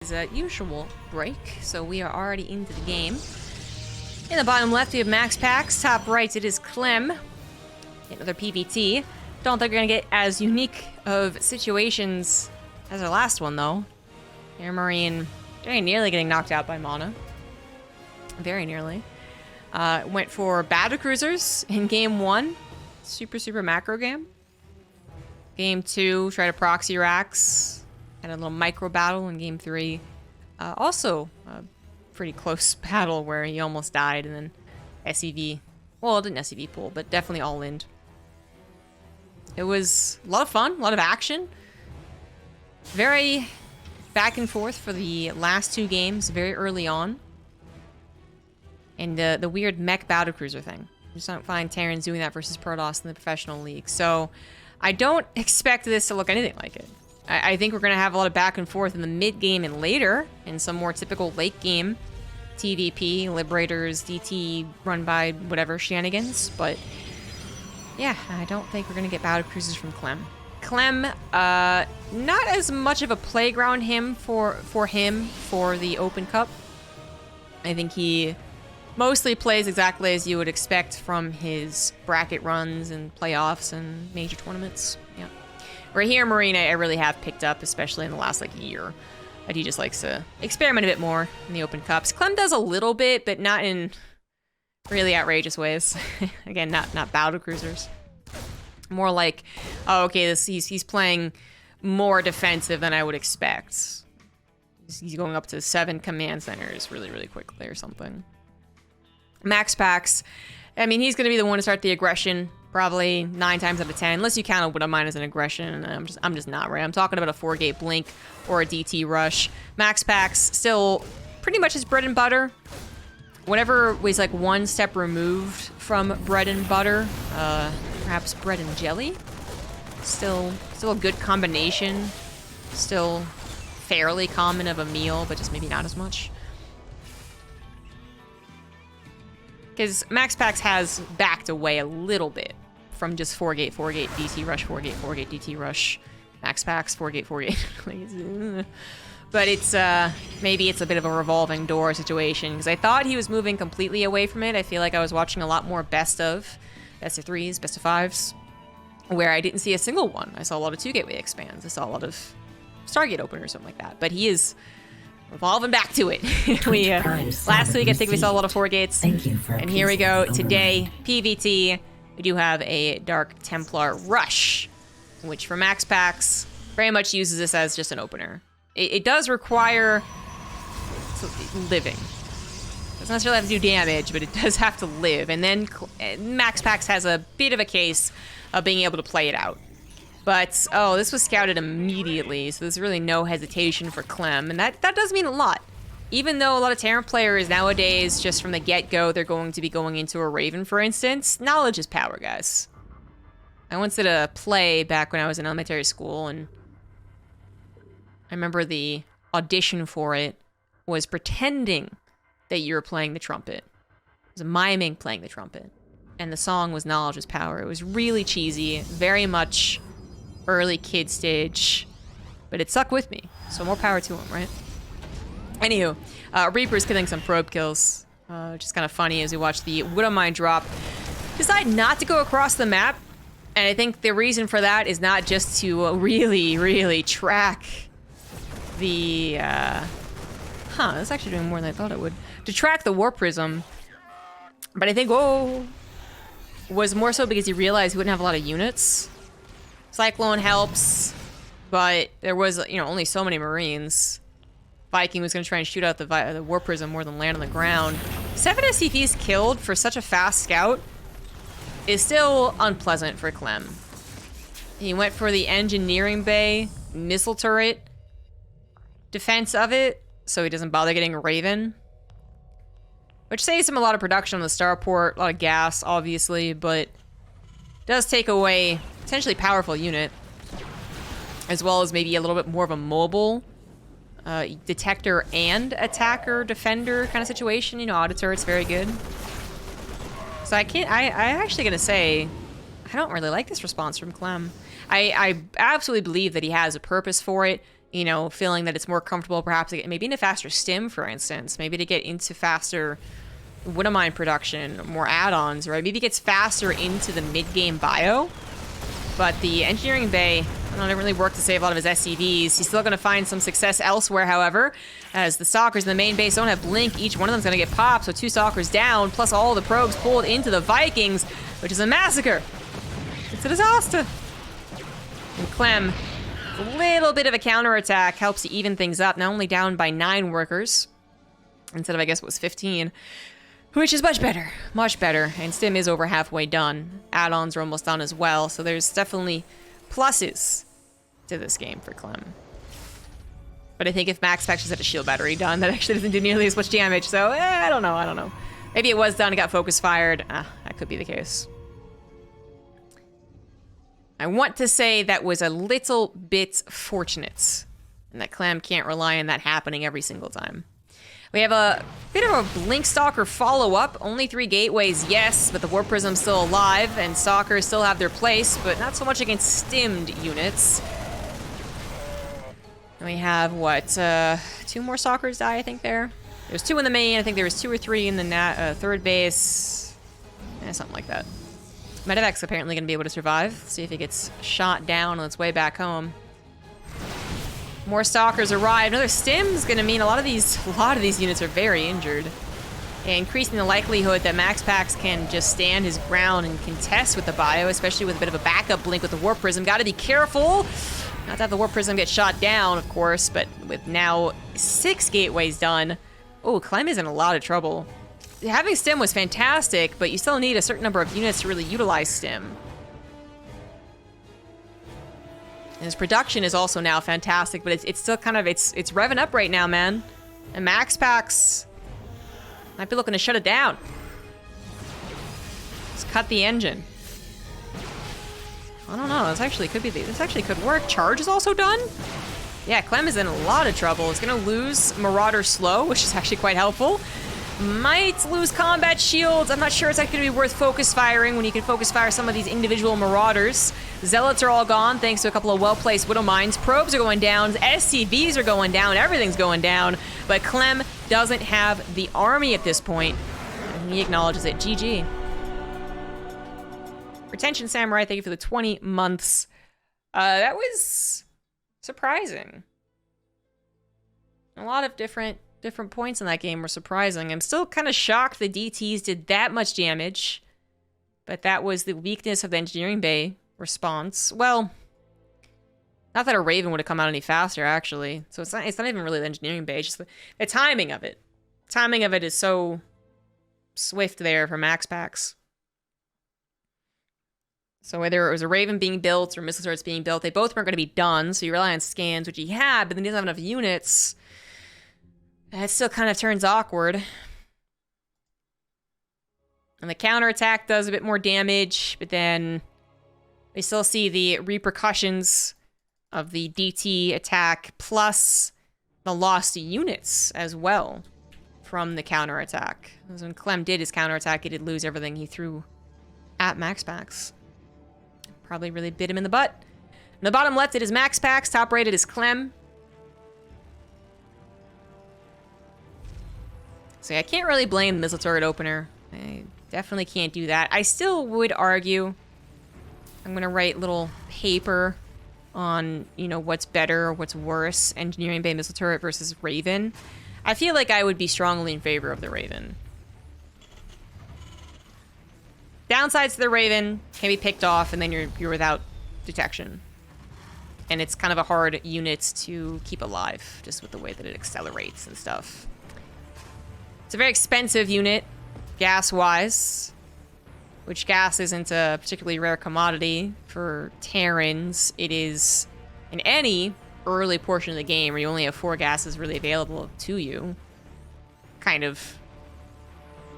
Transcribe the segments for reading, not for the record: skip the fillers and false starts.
Is a usual break, so we are already into the game. In the bottom left, we have MaxPax. Top right, it is Clem. Another PVT. Don't think we're gonna get as unique of situations as our last one, though. Air Marine very nearly getting knocked out by Mana. Very nearly. Went for battle cruisers in game 1. Super macro game. Game 2, tried to proxy racks. Had a little micro battle in game 3. Also, a pretty close battle where he almost died, and then SEV. Well, it didn't SEV pull, but definitely all in. It was a lot of fun, a lot of action. Very back and forth for the last 2 games, very early on. And the weird mech battlecruiser thing. I just don't find Terrans doing that versus Protoss in the professional league. So I don't expect this to look anything like it. I think we're going to have a lot of back and forth in the mid game and later, in some more typical late game TvP, Liberators, DT, run by whatever shenanigans. But yeah, I don't think we're going to get battlecruisers from Clem. Clem, not as much of a playground for the Open Cup. I think he mostly plays exactly as you would expect from his bracket runs and playoffs and major tournaments. Yeah. Right here, Marine, I really have picked up, especially in the last year. But he just likes to experiment a bit more in the Open Cups. Clem does a little bit, but not in really outrageous ways. Again, not battle cruisers. More like, oh, okay, he's playing more defensive than I would expect. He's going up to 7 command centers really quickly or something. MaxPax, I mean, he's going to be the one to start the aggression, probably 9 times out of 10, unless you count a Widow Mine as an aggression, and I'm just not, right? I'm talking about a 4-gate blink or a DT rush. MaxPax still pretty much his bread and butter. Whatever was like 1 step removed from bread and butter, perhaps bread and jelly. Still a good combination. Still fairly common of a meal, but just maybe not as much. Because MaxPax has backed away a little bit from just 4-gate DT rush, 4-gate DT rush, MaxPax, 4-gate. But it's, maybe it's a bit of a revolving door situation, because I thought he was moving completely away from it. I feel like I was watching a lot more best of 3s, best of 5s, where I didn't see a single one. I saw a lot of 2-gateway expands. I saw a lot of Stargate openers or something like that. But he is revolving back to it. Last week, I think we saw a lot of 4-gates. And here we go. Today, PVT, we do have a Dark Templar Rush, which for MaxPax very much uses this as just an opener. It does require living. Doesn't necessarily have to do damage, but it does have to live. And then MaxPax has a bit of a case of being able to play it out. But, oh, this was scouted immediately, so there's really no hesitation for Clem, and that does mean a lot. Even though a lot of Terran players nowadays, just from the get-go, they're going to be going into a Raven, for instance, knowledge is power, guys. I once did a play back when I was in elementary school, and I remember the audition for it was pretending that you were playing the trumpet. It was miming playing the trumpet. And the song was Knowledge is Power. It was really cheesy, very much early kid stage, but it stuck with me, so more power to him, right? Anywho, Reaper's getting some probe kills, which is kind of funny as we watch the Widow Mine drop. Decide not to go across the map, and I think the reason for that is not just to really track the, that's actually doing more than I thought it would. To track the Warp Prism, but I think, was more so because he realized he wouldn't have a lot of units. Cyclone helps, but there was, only so many Marines. Viking was going to try and shoot out the Warp Prism more than land on the ground. 7 SCVs killed for such a fast scout is still unpleasant for Clem. He went for the engineering bay, missile turret, defense of it, so he doesn't bother getting a Raven. Which saves him a lot of production on the starport, a lot of gas, obviously, but does take away potentially powerful unit, as well as maybe a little bit more of a mobile detector and attacker defender kind of situation. Auditor, it's very good. So I actually gonna say, I don't really like this response from Clem. I absolutely believe that he has a purpose for it. You know, feeling that it's more comfortable perhaps to get maybe into faster stim, for instance. Maybe to get into faster Widowmine production, more add-ons, right? Maybe it gets faster into the mid-game bio. But the engineering bay, I don't know, didn't really work to save a lot of his SCVs. He's still going to find some success elsewhere, however, as the stalkers in the main base don't have blink. Each one of them's going to get popped, so 2 stalkers down, plus all the probes pulled into the Vikings, which is a massacre. It's a disaster. And Clem, a little bit of a counterattack helps to even things up. Now only down by 9 workers, instead of, I guess, it was 15. Which is much better, much better. And Stim is over halfway done. Add-ons are almost done as well, so there's definitely pluses to this game for Clem. But I think if MaxPax just had a shield battery done, that actually doesn't do nearly as much damage, so I don't know. Maybe it was done and got focus fired. That could be the case. I want to say that was a little bit fortunate, and that Clem can't rely on that happening every single time. We have a bit of a Blink Stalker follow-up. Only 3 gateways, yes, but the Warp Prism's still alive, and Stalkers still have their place, but not so much against stimmed units. And we have, what, 2 more Stalkers die, I think, there? There's 2 in the main, I think there was 2 or 3 in the third base. Something like that. Medevac's apparently going to be able to survive. Let's see if he gets shot down on its way back home. More stalkers arrive. Another stim's gonna mean a lot of these units are very injured. And increasing the likelihood that MaxPax can just stand his ground and contest with the bio, especially with a bit of a backup blink with the Warp Prism. Gotta be careful not to have the Warp Prism get shot down, of course, but with now 6 gateways done. Oh, Clem is in a lot of trouble. Having stim was fantastic, but you still need a certain number of units to really utilize stim. And his production is also now fantastic, but it's still kind of, it's revving up right now, man. And MaxPax might be looking to shut it down. Let's cut the engine. I don't know, this actually could work. Charge is also done? Yeah, Clem is in a lot of trouble. He's gonna lose Marauder slow, which is actually quite helpful. Might lose combat shields. I'm not sure it's actually going to be worth focus firing when you can focus fire some of these individual Marauders. Zealots are all gone thanks to a couple of well-placed Widow Mines. Probes are going down. SCVs are going down. Everything's going down. But Clem doesn't have the army at this point. And he acknowledges it. GG. Retention Samurai, thank you for the 20 months. That was surprising. A lot of different points in that game were surprising. I'm still kind of shocked the DTs did that much damage, but that was the weakness of the engineering bay response. Well, not that a Raven would have come out any faster, actually. So it's not even really the engineering bay, it's just the timing of it. Timing of it is so swift there for MaxPax. So whether it was a Raven being built or missile turrets being built, they both weren't going to be done, so you rely on scans, which he had, but then he doesn't have enough units. That still kind of turns awkward. And the counterattack does a bit more damage, but then we still see the repercussions of the DT attack, plus the lost units as well from the counterattack. Because when Clem did his counterattack, he did lose everything he threw at MaxPax. Probably really bit him in the butt. On the bottom left, it is MaxPax. Top rated is Clem. So yeah, I can't really blame the missile turret opener. I definitely can't do that. I still would argue, I'm gonna write little paper on, you know, what's better or what's worse, engineering bay missile turret versus Raven. I feel like I would be strongly in favor of the Raven. Downsides to the Raven can be picked off, and then you're without detection. And it's kind of a hard unit to keep alive, just with the way that it accelerates and stuff. It's a very expensive unit, gas-wise, which gas isn't a particularly rare commodity for Terrans. It is, in any early portion of the game where you only have 4 gases really available to you, kind of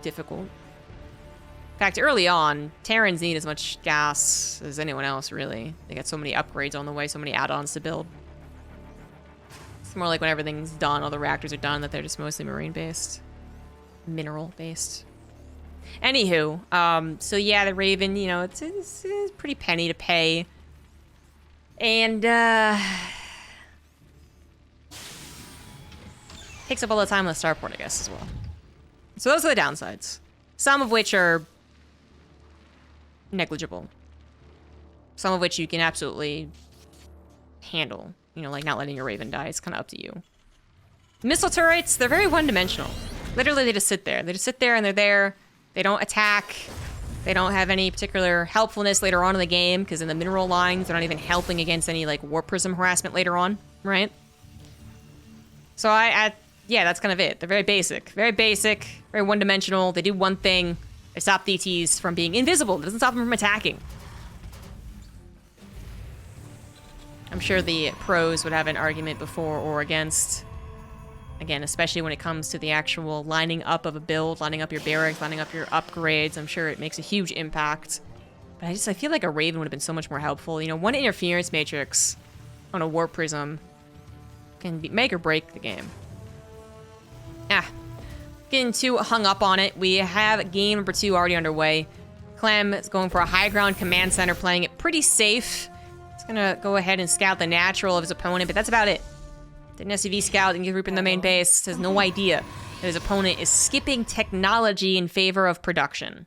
difficult. In fact, early on, Terrans need as much gas as anyone else, really. They got so many upgrades on the way, so many add-ons to build. It's more like when everything's done, all the reactors are done, that they're just mostly marine-based. Mineral-based. Anywho, so yeah, the Raven, you know, it's pretty penny to pay. And, takes up all the time on the starport, I guess, as well. So those are the downsides. Some of which are negligible. Some of which you can absolutely handle. You know, like not letting your Raven die. It's kind of up to you. Missile turrets, they're very one-dimensional. Literally, they just sit there. They just sit there and they're there. They don't attack. They don't have any particular helpfulness later on in the game, because in the mineral lines, they're not even helping against any, like, warp prism harassment later on, right? So yeah, that's kind of it. They're very basic, very one-dimensional. They do one thing. They stop DTs from being invisible. It doesn't stop them from attacking. I'm sure the pros would have an argument before or against. Again, especially when it comes to the actual lining up of a build, lining up your barracks, lining up your upgrades. I'm sure it makes a huge impact. But I feel like a Raven would have been so much more helpful. You know, one interference matrix on a warp prism can make or break the game. Getting too hung up on it. We have game number 2 already underway. Clem is going for a high ground command center, playing it pretty safe. He's gonna go ahead and scout the natural of his opponent, but that's about it. Didn't SCV scout, didn't get group in the main base, has no idea that his opponent is skipping technology in favor of production.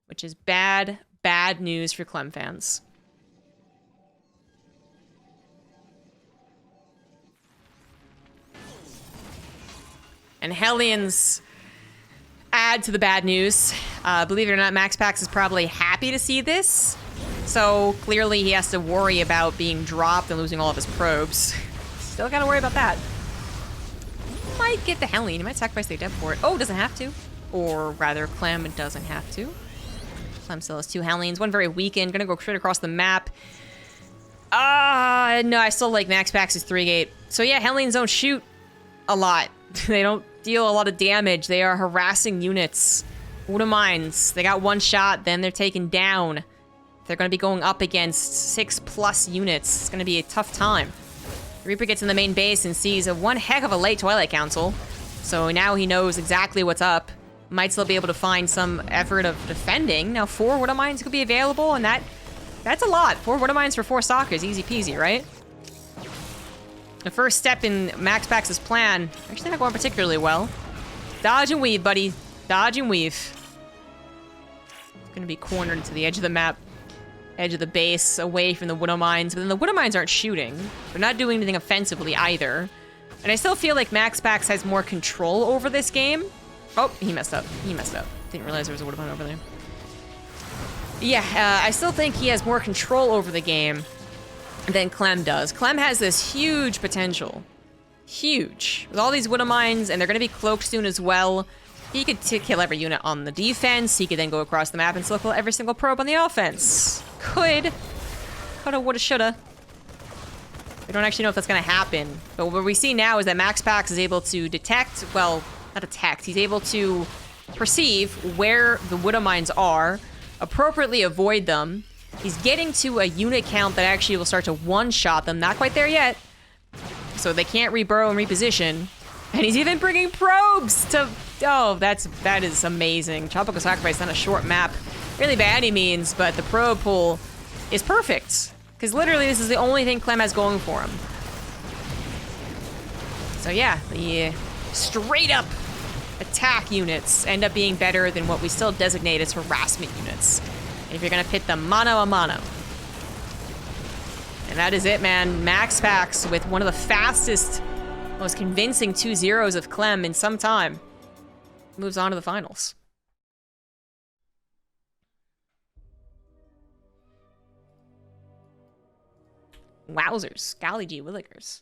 Which is bad, bad news for Clem fans. And Hellions add to the bad news. Believe it or not, MaxPax is probably happy to see this. So clearly he has to worry about being dropped and losing all of his probes. Still gotta worry about that. Might get the Hellion. He might sacrifice the Adept for it. Oh, doesn't have to. Or rather, Clem doesn't have to. Clem still has 2 Hellions. One very weakened. Gonna go straight across the map. No, I still like MaxPax's 3-gate. So yeah, Hellions don't shoot a lot. They don't deal a lot of damage. They are harassing units. Wood of Mines. They got 1 shot, then they're taken down. They're going to be going up against 6+ units. It's going to be a tough time. Reaper gets in the main base and sees one heck of a late Twilight Council. So now he knows exactly what's up. Might still be able to find some effort of defending. Now 4 Wood of Mines could be available, and that's a lot. 4 Wood of Mines for 4 stalkers. Easy peasy, right? The first step in MaxPax's plan, actually not going particularly well. Dodge and weave, buddy. Dodge and weave. It's gonna be cornered to the edge of the map. Edge of the base, away from the Widow Mines. But then the Widow Mines aren't shooting. They're not doing anything offensively either. And I still feel like MaxPax has more control over this game. Oh, he messed up. He messed up. Didn't realize there was a Widow Mine over there. Yeah, I still think he has more control over the game than Clem does. Clem has this huge potential. Huge. With all these Widow Mines, and they're going to be cloaked soon as well. He could kill every unit on the defense. He could then go across the map and still kill every single probe on the offense. Coulda, woulda, shoulda. We don't actually know if that's going to happen. But what we see now is that MaxPax is able to detect, well, not detect, he's able to perceive where the Widow Mines are, appropriately avoid them. He's getting to a unit count that actually will start to one-shot them. Not quite there yet. So they can't reburrow and reposition. And he's even bringing probes to... Oh, that is amazing. Tropical Sacrifice on a short map. Really by any means, but the probe pool is perfect. Because literally this is the only thing Clem has going for him. So yeah, the straight up attack units end up being better than what we still designate as harassment units. If you're gonna pit them mano a mano. And that is it, man. MaxPax with one of the fastest, most convincing 2-0s of Clem in some time. Moves on to the finals. Wowzers. Golly gee willikers.